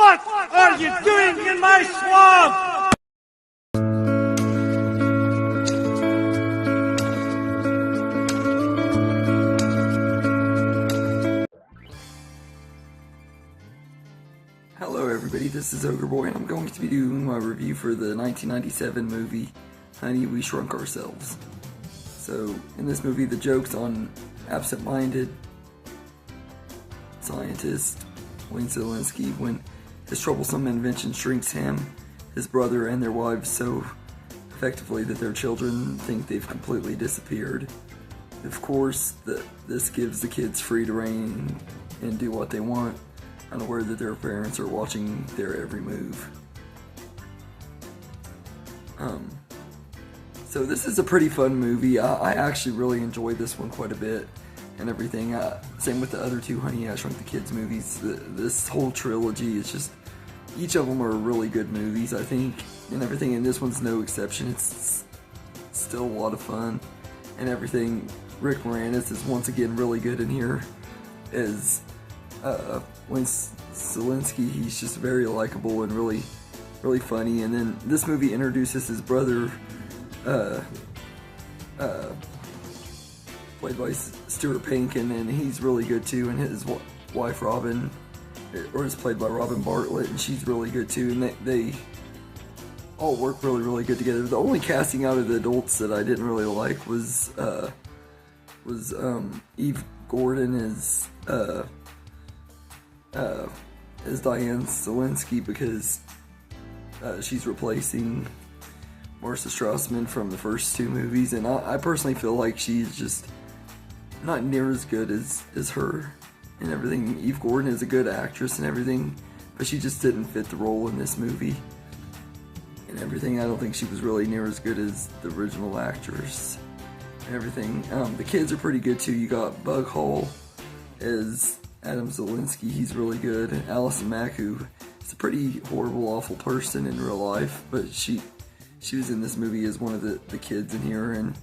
What are you doing in my swamp? Hello everybody, this is Ogre Boy and I'm going to be doing my review for the 1997 movie, Honey, We Shrunk Ourselves. So, in this movie, the joke's on absent-minded scientist Wayne Szalinski when his troublesome invention shrinks him, his brother, and their wives so effectively that their children think they've completely disappeared. Of course, this gives the kids free to reign and do what they want, unaware that their parents are watching their every move. So this is a pretty fun movie. I actually really enjoyed this one quite a bit and everything. Same with the other two Honey, I Shrunk the Kids movies. This whole trilogy is just, each of them are really good movies, I think, and everything, and this one's no exception. It's still a lot of fun and everything. Rick Moranis is once again really good in here as Wayne Szalinski. He's just very likable and really funny. And then this movie introduces his brother, played by Stuart Pankin, and he's really good too. And his wife Robin, or is played by Robin Bartlett, and she's really good too. And they all work really good together. The only casting out of the adults that I didn't really like was Eve Gordon as Diane Szalinski, because she's replacing Marcia Strassman from the first two movies, and I personally feel like she's just not near as good as her and everything. Eve Gordon is a good actress and everything, but she just didn't fit the role in this movie and everything. I don't think she was really near as good as the original actress and everything. The kids are pretty good too. You got Bug Hall as Adam Szalinski, he's really good, and Allison Mack, who is a pretty horrible, awful person in real life, but she was in this movie as one of the kids in here, and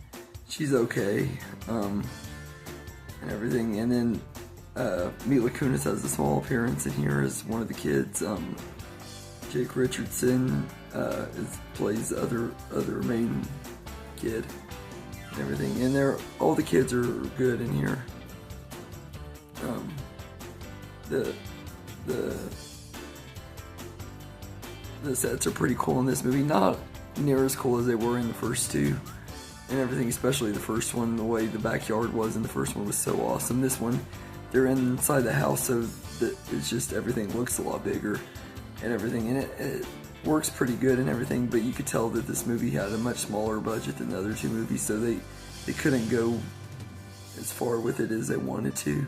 she's okay, and everything. And then Mila Kunis has a small appearance in here as one of the kids. Jake Richardson plays the other main kid and everything, and all the kids are good in here. The sets are pretty cool in this movie, not near as cool as they were in the first two and everything, especially the first one. The way the backyard was in the first one was so awesome. This one, they're inside the house, so that it's just, everything looks a lot bigger and everything, and it works pretty good and everything, but you could tell that this movie had a much smaller budget than the other two movies, so they couldn't go as far with it as they wanted to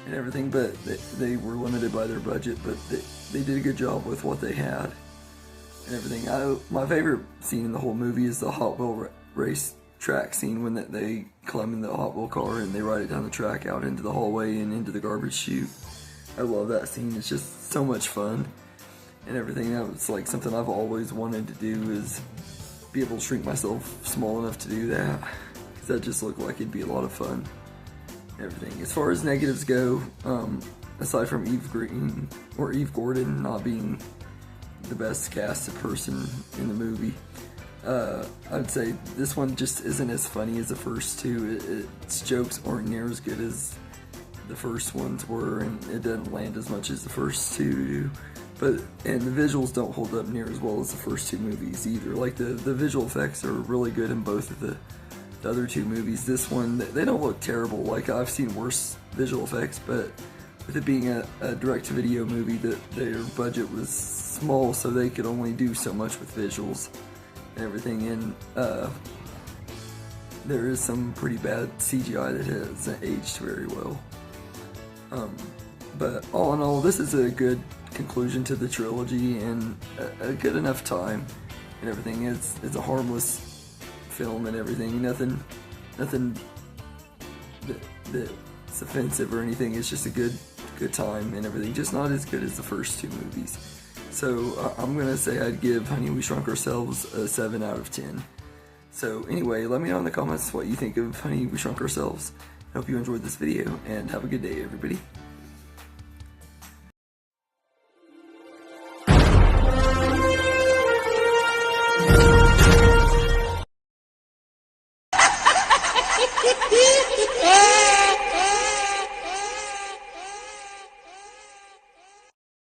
and everything, but they were limited by their budget, but they did a good job with what they had and everything. My favorite scene in the whole movie is the Hot Wheel race track scene, when they climb in the Hot Wheel car and they ride it down the track out into the hallway and into the garbage chute. I love that scene. It's just so much fun and everything. That was like something I've always wanted to do, is be able to shrink myself small enough to do that, because that just looked like it'd be a lot of fun. Everything. As far as negatives go, aside from Eve Gordon not being the best casted person in the movie, I'd say this one just isn't as funny as the first two. Its jokes aren't near as good as the first ones were, and it doesn't land as much as the first two do. And the visuals don't hold up near as well as the first two movies either. Like the visual effects are really good in both of the other two movies. This one, they don't look terrible. Like, I've seen worse visual effects, but with it being a direct-to-video movie, their budget was small, so they could only do so much with visuals and everything. And there is some pretty bad CGI that hasn't aged very well. But all in all, this is a good conclusion to the trilogy and a good enough time and everything. It's a harmless film and everything. Nothing that's offensive or anything. It's just a good time and everything. Just not as good as the first two movies. So I'm gonna say I'd give Honey, We Shrunk Ourselves a 7 out of 10. So anyway, let me know in the comments what you think of Honey, We Shrunk Ourselves. I hope you enjoyed this video, and have a good day, everybody.